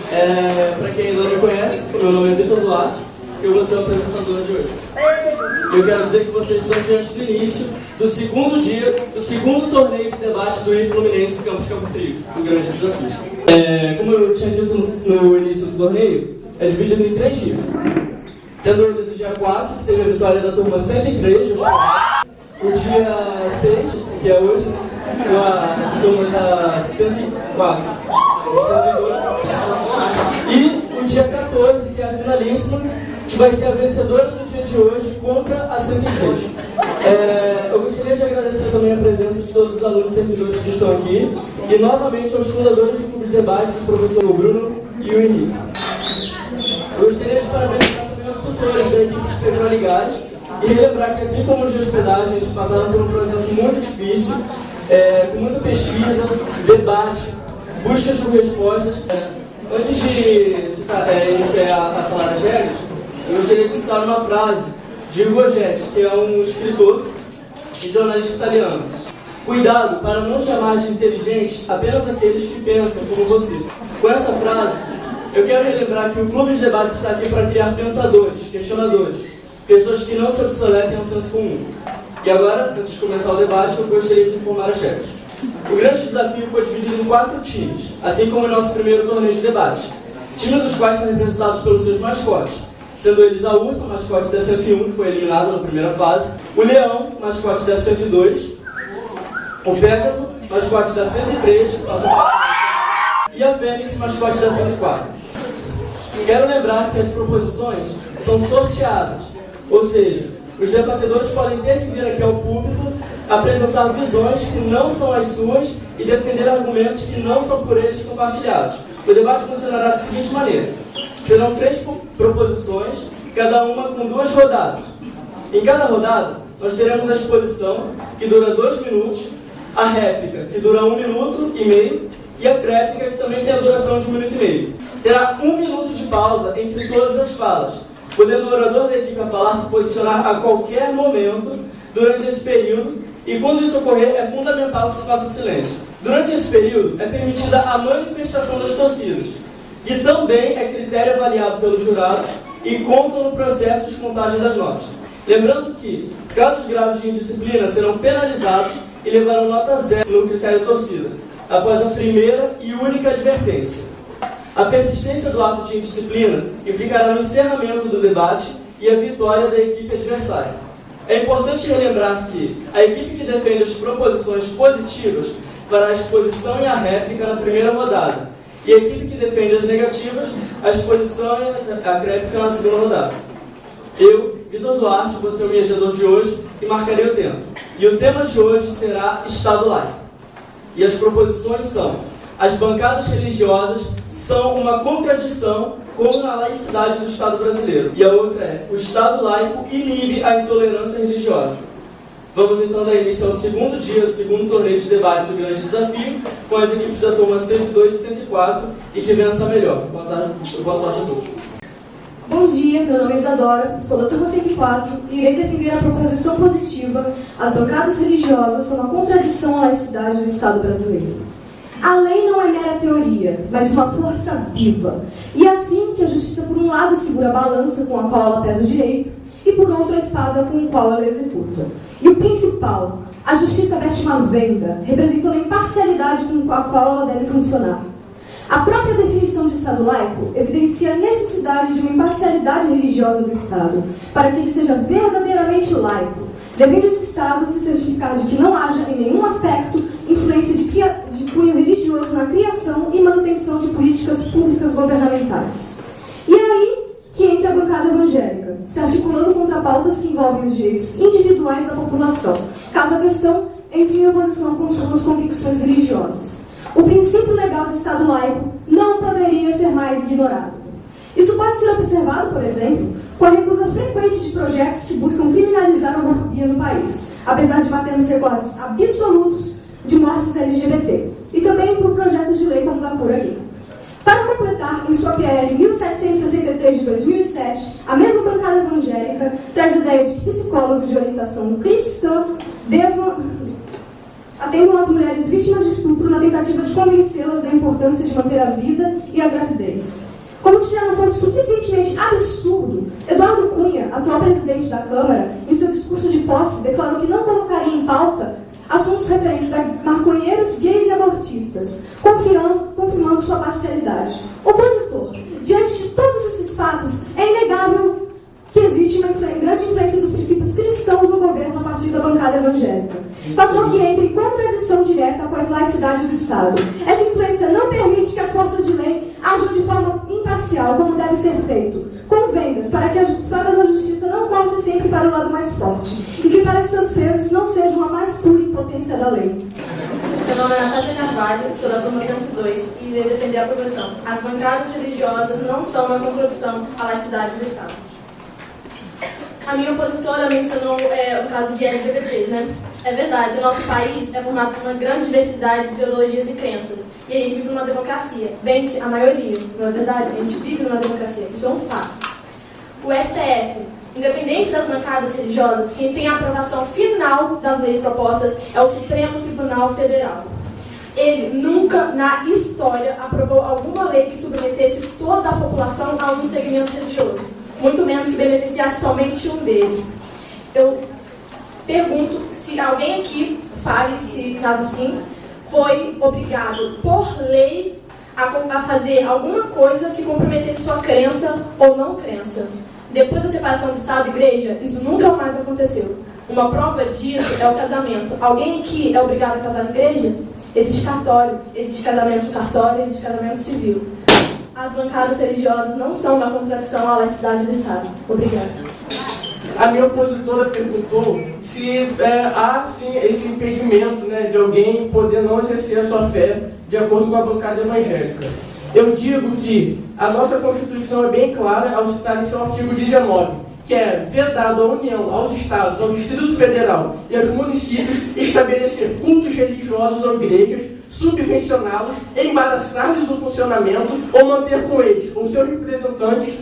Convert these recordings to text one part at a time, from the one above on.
Para quem ainda não me conhece, o meu nome é Vitor Duarte e eu vou ser o apresentador de hoje. Eu quero dizer que vocês estão diante do início do segundo dia, do segundo torneio de debate do I-Fluminense Campus Campo Frio, do Grande Desafio. Como eu tinha dito no início do torneio, é dividido em 3 dias. Sendo eles o dia 4, que teve a vitória da turma 103, o dia 6, que é hoje, a turma da 104, 102, e o dia 14, que é a finalíssima, que vai ser a vencedora do dia de hoje contra a 103. Eu gostaria de agradecer também a presença de todos os alunos e servidores que estão aqui, e novamente aos fundadores do Clube de Debates, o professor Bruno e o Henrique. Eu gostaria de parabenizar também os tutores da equipe de Pedro Ligares e relembrar que, assim como os de hospedagem, eles passaram por um processo muito difícil, com muita pesquisa, debate, buscas por respostas. Antes de iniciar a falar as regras, eu gostaria de citar uma frase de Hugo Jetti, que é um escritor e jornalista italiano. Cuidado para não chamar de inteligente apenas aqueles que pensam como você. Com essa frase, eu quero relembrar que o Clube de Debates está aqui para criar pensadores, questionadores, pessoas que não se obsoletem ao senso comum. E agora, antes de começar o debate, eu gostaria de informar as regras. O grande desafio foi dividido em 4 times, assim como o nosso primeiro torneio de debate. Times os quais são representados pelos seus mascotes, sendo eles a Ursa, mascote da 101, que foi eliminado na primeira fase, o Leão, mascote da 102, o Pégaso, mascote da 103, e a Fênix, mascote da 104. Quero lembrar que as proposições são sorteadas, ou seja, os debatedores podem ter que vir aqui ao púlpito, apresentar visões que não são as suas e defender argumentos que não são por eles compartilhados. O debate funcionará da seguinte maneira: serão 3 proposições, cada uma com 2 rodadas. Em cada rodada, nós teremos a exposição, que dura 2 minutos, a réplica, que dura 1 minuto e meio, e a tréplica, que também tem a duração de 1 minuto e meio. Terá 1 minuto de pausa entre todas as falas, podendo o orador da equipe a falar se posicionar a qualquer momento durante esse período, e quando isso ocorrer, é fundamental que se faça silêncio. Durante esse período, é permitida a manifestação das torcidas, que também é critério avaliado pelos jurados e contam no processo de contagem das notas. Lembrando que casos graves de indisciplina serão penalizados e levarão nota 0 no critério torcida, após a primeira e única advertência. A persistência do ato de indisciplina implicará no encerramento do debate e a vitória da equipe adversária. É importante relembrar que a equipe que defende as proposições positivas fará a exposição e a réplica na primeira rodada, e a equipe que defende as negativas, a exposição e a réplica na segunda rodada. Eu, Vitor Duarte, vou ser o mediador de hoje e marcarei o tempo. E o tema de hoje será Estado laico. E as proposições são: as bancadas religiosas são uma contradição com a laicidade do Estado brasileiro. E a outra é: o Estado laico inibe a intolerância religiosa. Vamos então dar início ao segundo dia do segundo torneio de debate, o grande desafio, com as equipes da turma 102 e 104, e que vença a melhor. Boa sorte a todos. Bom dia, meu nome é Isadora, sou da turma 104 e irei defender a proposição positiva: as bancadas religiosas são uma contradição à laicidade do Estado brasileiro. A lei não é mera teoria, mas uma força viva. E é assim que a justiça, por um lado, segura a balança com a qual ela pesa o direito, e por outro, a espada com a qual ela executa. E o principal: a justiça veste uma venda, representando a imparcialidade com a qual ela deve funcionar. A própria definição de Estado laico evidencia a necessidade de uma imparcialidade religiosa do Estado, para que ele seja verdadeiramente laico, devendo esse Estado se certificar de que não haja, em nenhum aspecto, influência de cunho religioso na criação e manutenção de políticas públicas governamentais. E é aí que entra a bancada evangélica, se articulando contra pautas que envolvem os direitos individuais da população, caso a questão entre em oposição com suas convicções religiosas. O princípio legal de Estado laico não poderia ser mais ignorado. Isso pode ser observado, por exemplo, com a recusa frequente de projetos que buscam criminalizar a homofobia no país, apesar de batermos recordes absolutos de mortes LGBT, e também por projetos de lei como o da Por Aqui. Para completar, em sua PL 1763 de 2007, a mesma bancada evangélica traz a ideia de que psicólogos de orientação cristã devam atendam as mulheres vítimas de estupro na tentativa de convencê-las da importância de manter a vida e a gravidez. Como se já não fosse suficientemente absurdo, Eduardo Cunha, atual presidente da Câmara, em seu discurso de posse, declarou que não colocaria em pauta assuntos referentes a maconheiros, gays e abortistas, confirmando sua parcialidade. Opositor, diante de todos esses fatos, é inegável que existe uma grande influência dos princípios cristãos no governo a partir da bancada evangélica. Fator que entra em contradição direta com a laicidade do Estado. Essa influência não permite que as forças de lei ajam de forma imparcial, como deve ser feito, com vendas, para que a espada da justiça não corte sempre para o lado mais forte, e que para seus presos não sejam a mais pura impotência da lei. Meu nome é Natasha Carvalho, sou da turma 102 e irei defender a proposição. As bancadas religiosas não são uma contradição à laicidade do Estado. A minha opositora mencionou o caso de LGBTs, né? É verdade, o nosso país é formado por uma grande diversidade de ideologias e crenças. E a gente vive numa democracia. Vence a maioria, não é verdade? A gente vive numa democracia, isso é um fato. O STF, independente das bancadas religiosas, quem tem a aprovação final das leis propostas é o Supremo Tribunal Federal. Ele nunca, na história, aprovou alguma lei que submetesse toda a população a um segmento religioso, muito menos que beneficiasse somente um deles. Eu pergunto se alguém aqui, fale se caso sim, foi obrigado por lei a fazer alguma coisa que comprometesse sua crença ou não crença. Depois da separação do Estado e Igreja, isso nunca mais aconteceu. Uma prova disso é o casamento. Alguém aqui é obrigado a casar na igreja? Existe cartório, existe casamento cartório, existe casamento civil. As bancadas religiosas não são uma contradição à laicidade do Estado. Obrigada. A minha opositora perguntou se há sim esse impedimento, né, de alguém poder não exercer a sua fé de acordo com a bancada evangélica. Eu digo que a nossa Constituição é bem clara ao citar em seu artigo 19, que é vedado à União, aos Estados, ao Distrito Federal e aos municípios estabelecer cultos religiosos ou igrejas, subvencioná-los, embaraçar-lhes o funcionamento ou manter com eles ou seus representantes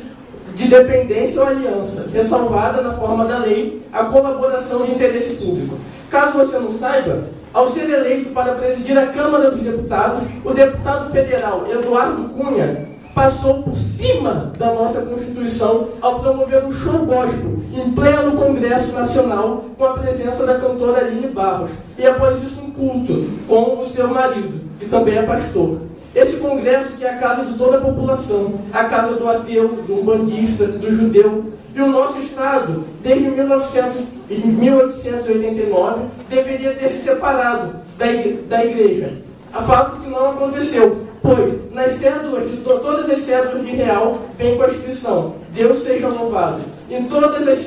de dependência ou aliança, ressalvada na forma da lei a colaboração de interesse público. Caso você não saiba, ao ser eleito para presidir a Câmara dos Deputados, o deputado federal Eduardo Cunha passou por cima da nossa Constituição ao promover um show gospel em pleno Congresso Nacional com a presença da cantora Aline Barros e após isso um culto com o seu marido, que também é pastor. Esse congresso que é a casa de toda a população, a casa do ateu, do umbandista, do judeu. E o nosso Estado, desde 1889, deveria ter se separado da igreja. A fato que não aconteceu, pois nas cédulas, todas as cédulas de real, vem com a inscrição: Deus seja louvado. Em todos os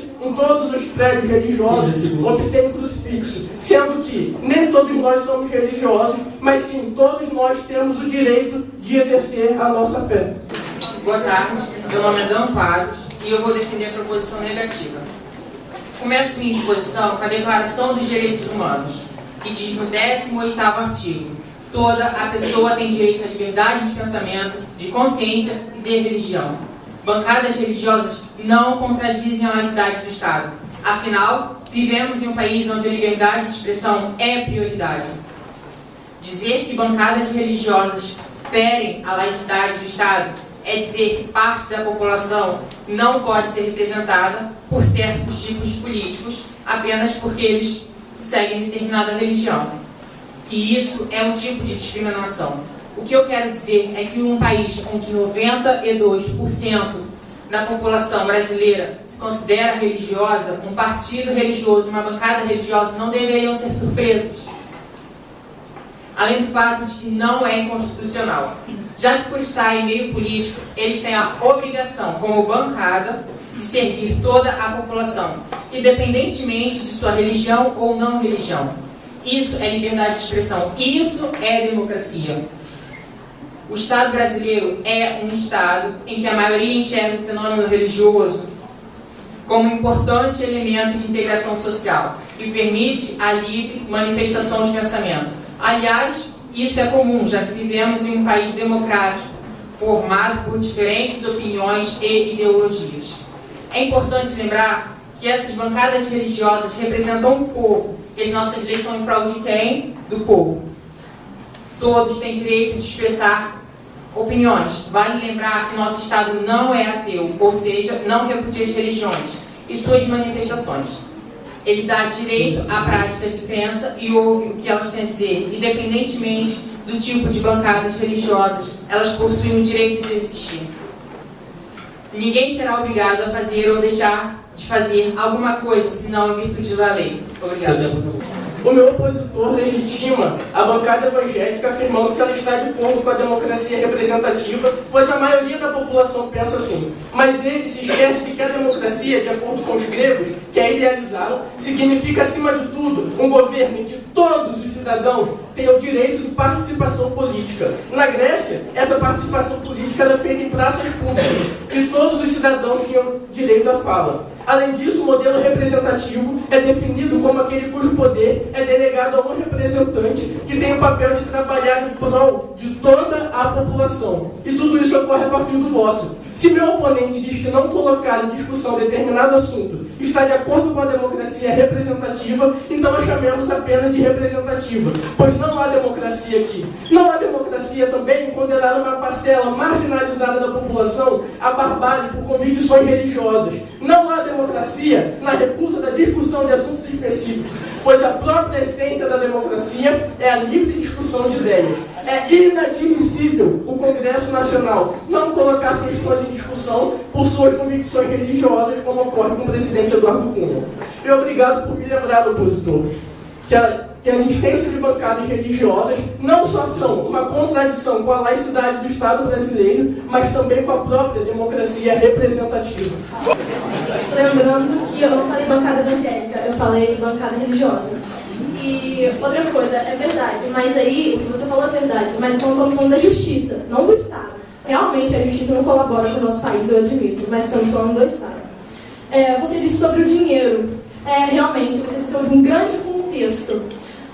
prédios religiosos obtém crucifixo, sendo que nem todos nós somos religiosos, mas sim, todos nós temos o direito de exercer a nossa fé. Boa tarde, meu nome é Dan Quadros e eu vou defender a proposição negativa. Começo minha exposição com a Declaração dos Direitos Humanos, que diz no 18º artigo: toda a pessoa tem direito à liberdade de pensamento, de consciência e de religião. Bancadas religiosas não contradizem a laicidade do Estado. Afinal, vivemos em um país onde a liberdade de expressão é prioridade. Dizer que bancadas religiosas ferem a laicidade do Estado é dizer que parte da população não pode ser representada por certos tipos políticos apenas porque eles seguem determinada religião. E isso é um tipo de discriminação. O que eu quero dizer é que um país onde 92% da população brasileira se considera religiosa, um partido religioso, uma bancada religiosa não deveriam ser surpresas. Além do fato de que não é inconstitucional. Já que por estar em meio político, eles têm a obrigação, como bancada, de servir toda a população, independentemente de sua religião ou não religião. Isso é liberdade de expressão, isso é democracia. O Estado brasileiro é um Estado em que a maioria enxerga o fenômeno religioso como um importante elemento de integração social e permite a livre manifestação de pensamento. Aliás, isso é comum, já que vivemos em um país democrático, formado por diferentes opiniões e ideologias. É importante lembrar que essas bancadas religiosas representam o povo, e as nossas leis são em prol de quem? do povo. Todos têm direito de expressar opiniões. Vale lembrar que nosso Estado não é ateu, ou seja, não repudia as religiões e suas manifestações. Ele dá direito à prática de crença e ouve o que elas têm a dizer, independentemente do tipo de bancadas religiosas, elas possuem o direito de existir. Ninguém será obrigado a fazer ou deixar de fazer alguma coisa, senão em virtude da lei. Obrigada. O meu opositor legitima a bancada evangélica afirmando que ela está de acordo com a democracia representativa, pois a maioria da população pensa assim. Mas ele se esquece de que a democracia, de acordo com os gregos, que a idealizaram, significa, acima de tudo, um governo em que todos os cidadãos tenham direitos de participação política. Na Grécia, essa participação política era feita em praças públicas e todos os cidadãos tinham direito à fala. Além disso, o modelo representativo é definido como aquele cujo poder é delegado a um representante que tem o papel de trabalhar em prol de toda a população. E tudo isso ocorre a partir do voto. Se meu oponente diz que não colocar em discussão determinado assunto está de acordo com a democracia representativa, então a chamemos apenas de representativa, pois não há democracia aqui. Não há democracia também em condenar uma parcela marginalizada da população à barbárie por convicções religiosas. Não há democracia na recusa da discussão de assuntos específicos, pois a própria essência da democracia é a livre discussão de ideias. É inadmissível o Congresso Nacional não colocar questões em discussão por suas convicções religiosas, como ocorre com o presidente Eduardo Cunha. E obrigado por me lembrar, opositor, que a existência de bancadas religiosas não só são uma contradição com a laicidade do Estado brasileiro, mas também com a própria democracia representativa. Lembrando que eu não falei bancada evangélica, eu falei bancada religiosa. E outra coisa, é verdade, mas aí, o que você falou é verdade, mas então estamos falando da justiça, não do Estado. Realmente a justiça não colabora com o nosso país, eu admito, mas estamos falando do Estado. Você disse sobre o dinheiro. Realmente, você esqueceu de um grande contexto.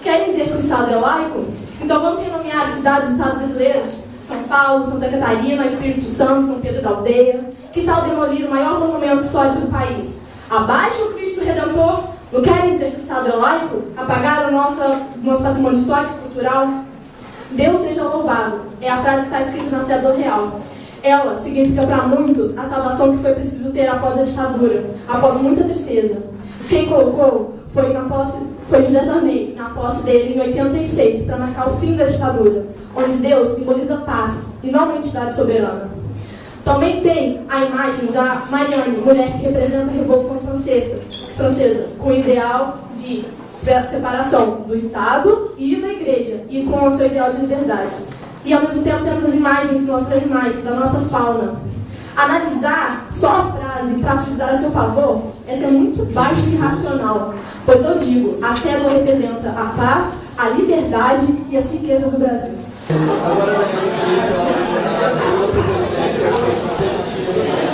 Querem dizer que o Estado é laico? Então vamos renomear cidades dos Estados brasileiros? São Paulo, Santa Catarina, Espírito Santo, São Pedro da Aldeia. Que tal demolir o maior monumento histórico do país? Abaixo o Cristo Redentor? Não querem dizer que o Estado é laico? Apagar o nosso patrimônio histórico e cultural? Deus seja louvado. É a frase que está escrita na cédula real. Ela significa para muitos a salvação que foi preciso ter após a ditadura, após muita tristeza. Quem colocou foi José Sarney, na posse dele em 86, para marcar o fim da ditadura, onde Deus simboliza paz e não uma entidade soberana. Também tem a imagem da Marianne, mulher que representa a Revolução Francesa, com o ideal de separação do Estado e da Igreja, e com o seu ideal de liberdade. E ao mesmo tempo temos as imagens dos nossos animais, da nossa fauna. Analisar só a frase para utilizar a seu favor é ser muito baixo e irracional, pois eu digo, a cédula representa a paz, a liberdade e as riquezas do Brasil. Agora nós vamos a segunda proposição,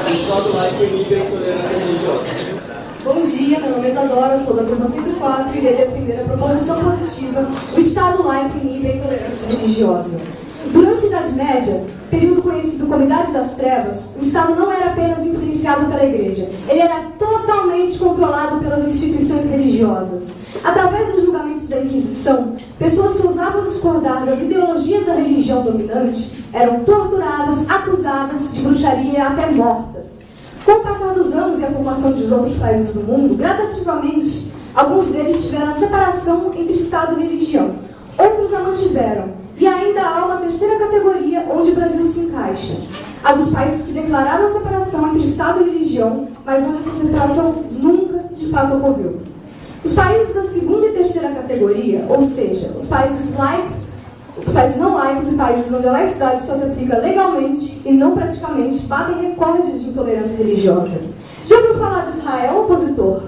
o Estado laico inibe a intolerância religiosa. Bom dia, meu nome é Isadora, sou da turma 104 e irei defender a proposição positiva: o Estado laico inibe a intolerância religiosa. Durante a Idade Média, período conhecido como Idade das Trevas, o Estado não era apenas influenciado pela Igreja, ele era totalmente controlado pelas instituições religiosas. Através dos julgamentos da Inquisição, pessoas que ousavam discordar das ideologias da religião dominante eram torturadas, acusadas de bruxaria e até mortas. Com o passar dos anos e a formação dos outros países do mundo, gradativamente, alguns deles tiveram a separação entre Estado e religião. Outros a mantiveram. E ainda há uma terceira categoria onde o Brasil se encaixa. A dos países que declararam a separação entre Estado e religião, mas onde essa separação nunca, de fato, ocorreu. Os países da segunda e terceira categoria, ou seja, os países laicos, os países não laicos e países onde a laicidade só se aplica legalmente e não praticamente, batem recordes de intolerância religiosa. Já ouviu falar de Israel, opositor?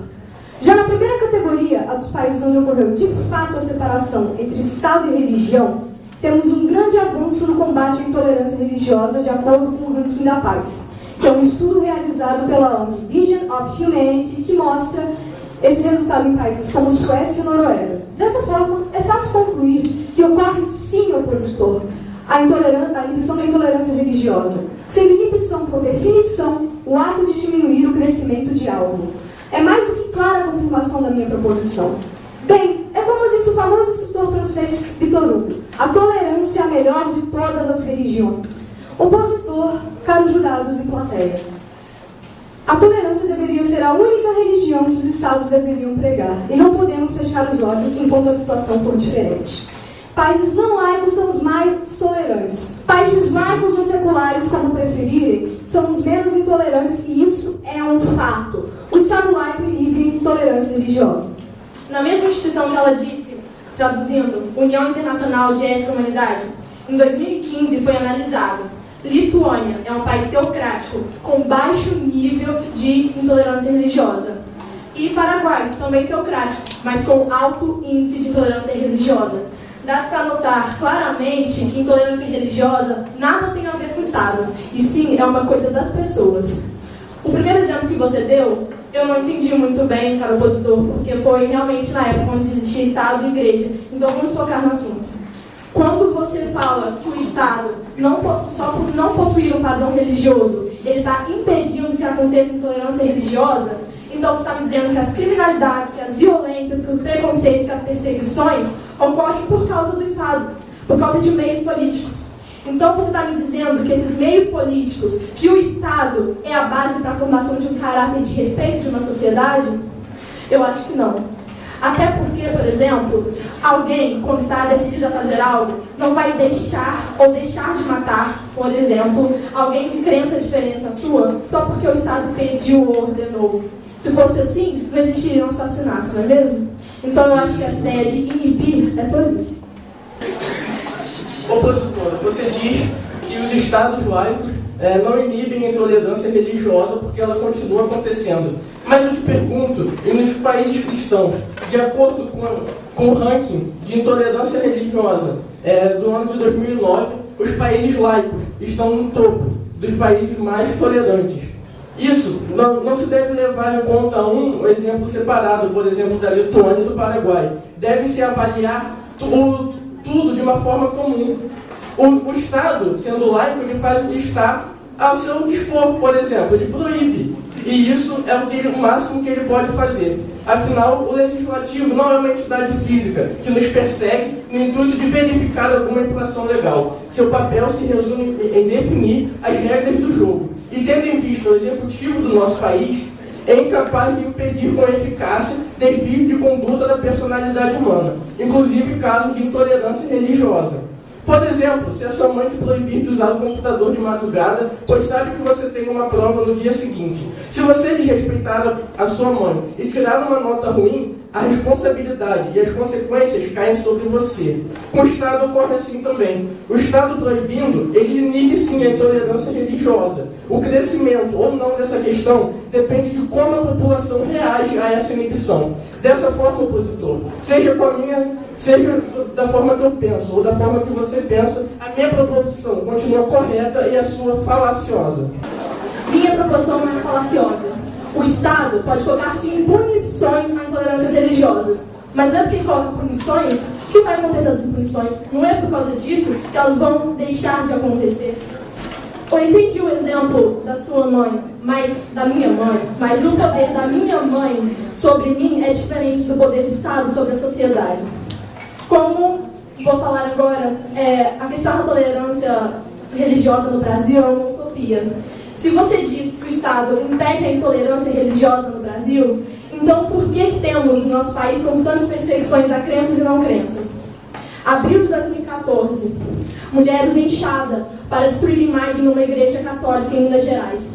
Já na primeira categoria, a dos países onde ocorreu de fato a separação entre Estado e religião, temos um grande avanço no combate à intolerância religiosa de acordo com o Ranking da Paz, que é um estudo realizado pela ONG Vision of Humanity, que mostra esse resultado em países como Suécia e Noruega. Dessa forma, é fácil concluir que ocorre sim, opositor, a inibição da intolerância religiosa, sendo inibição, por definição, o ato de diminuir o crescimento de algo. É mais do que clara a confirmação da minha proposição. Bem, é como eu disse disse o famoso escritor francês Victor Hugo: a tolerância é a melhor de todas as religiões. Opositor, caros jurados e plateia, a tolerância deveria ser a única religião que os Estados deveriam pregar, e não podemos fechar os olhos enquanto a situação for diferente. Países não laicos são os mais tolerantes. Países laicos ou seculares, como preferirem, são os menos intolerantes, e isso é um fato. O Estado laico inibe a intolerância religiosa. Na mesma instituição que ela disse, traduzindo, União Internacional de Ética e Humanidade, em 2015 foi analisado: Lituânia é um país teocrático com baixo nível de intolerância religiosa. E Paraguai, também teocrático, mas com alto índice de intolerância religiosa. Dá-se para notar claramente que intolerância religiosa nada tem a ver com o Estado, e sim é uma coisa das pessoas. O primeiro exemplo que você deu, eu não entendi muito bem, cara opositor, porque foi realmente na época onde existia Estado e Igreja. Então vamos focar no assunto. Quando você fala que o Estado, só por não possuir um padrão religioso, ele está impedindo que aconteça intolerância religiosa, então você está me dizendo que as criminalidades, que as violências, que os preconceitos, que as perseguições ocorrem por causa do Estado, por causa de meios políticos. Então você está me dizendo que esses meios políticos, que o Estado é a base para a formação de um caráter de respeito de uma sociedade? Eu acho que não. Até porque, por exemplo, alguém, quando está decidido a fazer algo, não vai deixar de matar, por exemplo, alguém de crença diferente à sua, só porque o Estado pediu ou ordenou. Se fosse assim, não existiriam assassinatos, não é mesmo? Então eu acho que essa ideia de inibir é tolice. Opositora, você diz que os Estados laicos não inibem a intolerância religiosa porque ela continua acontecendo. Mas eu te pergunto, e nos países cristãos, de acordo com o ranking de intolerância religiosa do ano de 2009, os países laicos estão no topo dos países mais tolerantes. Isso não se deve levar em conta um exemplo separado, por exemplo, da Lituânia e do Paraguai. Deve-se avaliar tudo de uma forma comum. O Estado, sendo laico, ele faz o que está ao seu dispor, por exemplo, ele proíbe. E isso é o máximo que ele pode fazer. Afinal, o legislativo não é uma entidade física que nos persegue no intuito de verificar alguma infração legal. Seu papel se resume em definir as regras do jogo. E tendo em vista o executivo do nosso país, é incapaz de impedir com eficácia desvios de conduta da personalidade humana, inclusive casos de intolerância religiosa. Por exemplo, se a sua mãe te proibir de usar o computador de madrugada, pois sabe que você tem uma prova no dia seguinte. Se você desrespeitar a sua mãe e tirar uma nota ruim, a responsabilidade e as consequências caem sobre você. Com o Estado ocorre assim também. O Estado proibindo, ele inibe sim a intolerância religiosa. O crescimento ou não dessa questão depende de como a população reage a essa inibição. Dessa forma, opositor, seja da forma que eu penso ou da forma que você pensa, a minha proposição continua correta e a sua falaciosa. Minha proposição não é falaciosa. O Estado pode colocar, sim, punições a intolerâncias religiosas. Mas não é porque ele coloca punições que vai acontecer essas punições. Não é por causa disso que elas vão deixar de acontecer. Eu entendi o exemplo da sua mãe, da minha mãe, mas o poder da minha mãe sobre mim é diferente do poder do Estado sobre a sociedade. Como vou falar agora, a questão da tolerância religiosa no Brasil é uma utopia. Se você diz que o Estado impede a intolerância religiosa no Brasil, então por que temos no nosso país constantes perseguições a crenças e não crenças? Abril de 2014, mulheres inchadas para destruir imagem numa igreja católica em Minas Gerais.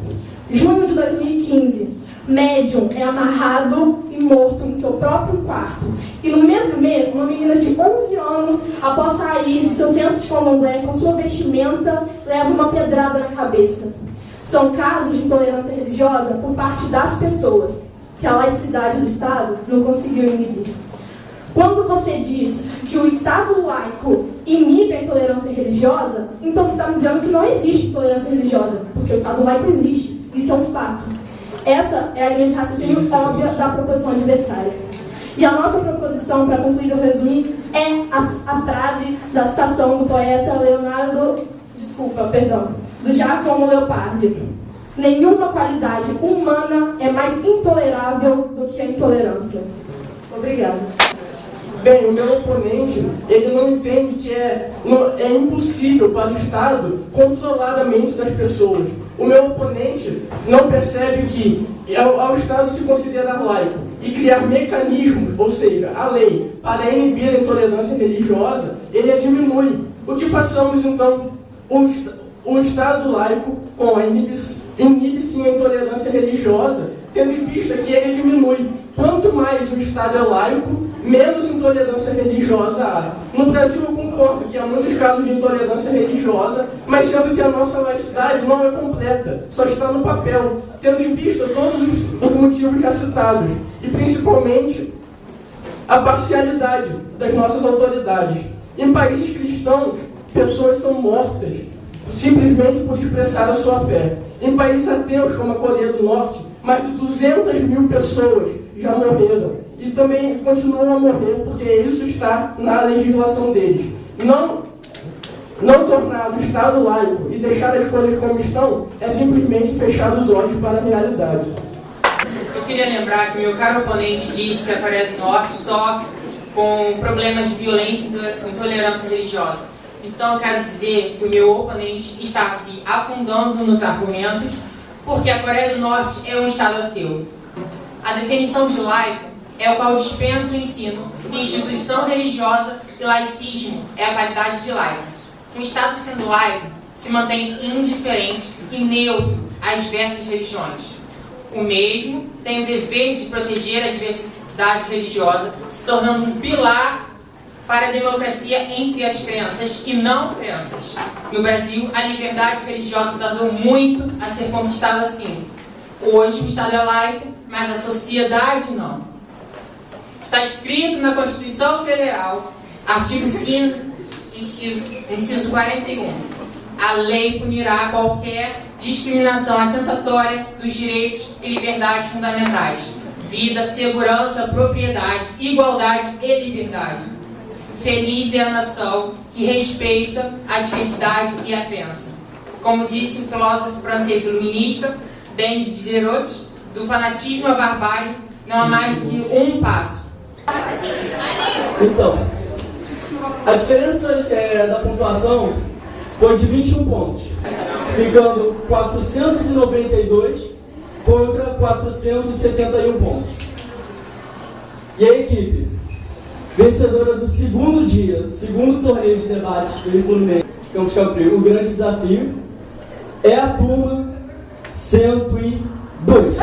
Junho de 2015, médium é amarrado e morto em seu próprio quarto. E no mesmo mês, uma menina de 11 anos, após sair de seu centro de candomblé com sua vestimenta, leva uma pedrada na cabeça. São casos de intolerância religiosa por parte das pessoas, que a laicidade do Estado não conseguiu inibir. Quando você diz que o Estado laico inibe a intolerância religiosa, então você está me dizendo que não existe intolerância religiosa, porque o Estado laico existe. Isso é um fato. Essa é a linha de raciocínio óbvia da proposição adversária. E a nossa proposição, para concluir o resumo, é a frase da citação do poeta do Giacomo Leopardi. Nenhuma qualidade humana é mais intolerável do que a intolerância. Obrigada. Bem, o meu oponente, ele não entende que é impossível para o Estado controlar a mente das pessoas. O meu oponente não percebe que, ao Estado se considerar laico e criar mecanismos, ou seja, a lei, para inibir a intolerância religiosa, ele a diminui. O que façamos, então? O Estado laico, com a inibe sim a intolerância religiosa, tendo em vista que ele diminui. Quanto mais o Estado é laico, menos intolerância religiosa há. No Brasil eu concordo que há muitos casos de intolerância religiosa, mas sendo que a nossa laicidade não é completa, só está no papel, tendo em vista todos os motivos já citados, e principalmente a parcialidade das nossas autoridades. Em países cristãos, pessoas são mortas simplesmente por expressar a sua fé. Em países ateus, como a Coreia do Norte, mais de 200 mil pessoas já morreram e também continuam a morrer porque isso está na legislação deles. Não tornar o Estado laico e deixar as coisas como estão é simplesmente fechar os olhos para a realidade. Eu queria lembrar que meu caro oponente disse que a Coreia do Norte sofre com problemas de violência e intolerância religiosa. Então eu quero dizer que o meu oponente está se afundando nos argumentos, porque a Coreia do Norte é um Estado ateu. A definição de laico é o qual dispensa o ensino que instituição religiosa e laicismo é a qualidade de laico. Um Estado sendo laico se mantém indiferente e neutro às diversas religiões. O mesmo tem o dever de proteger a diversidade religiosa, se tornando um pilar para a democracia entre as crenças e não crenças. No Brasil, a liberdade religiosa tardou muito a ser conquistada assim. Hoje o Estado é laico, mas a sociedade não. Está escrito na Constituição Federal, artigo 5, inciso 41. A lei punirá qualquer discriminação atentatória dos direitos e liberdades fundamentais. Vida, segurança, propriedade, igualdade e liberdade. Feliz é a nação que respeita a diversidade e a crença. Como disse o filósofo francês iluminista, Denis Diderot, do fanatismo à barbárie não há mais do que um passo. Então, a diferença da pontuação foi de 21 pontos, ficando 492 contra 471 pontos. E a equipe vencedora do segundo dia, do segundo torneio de debates do Fluminense, Campos Calfrio, o grande desafio, é a turma 102.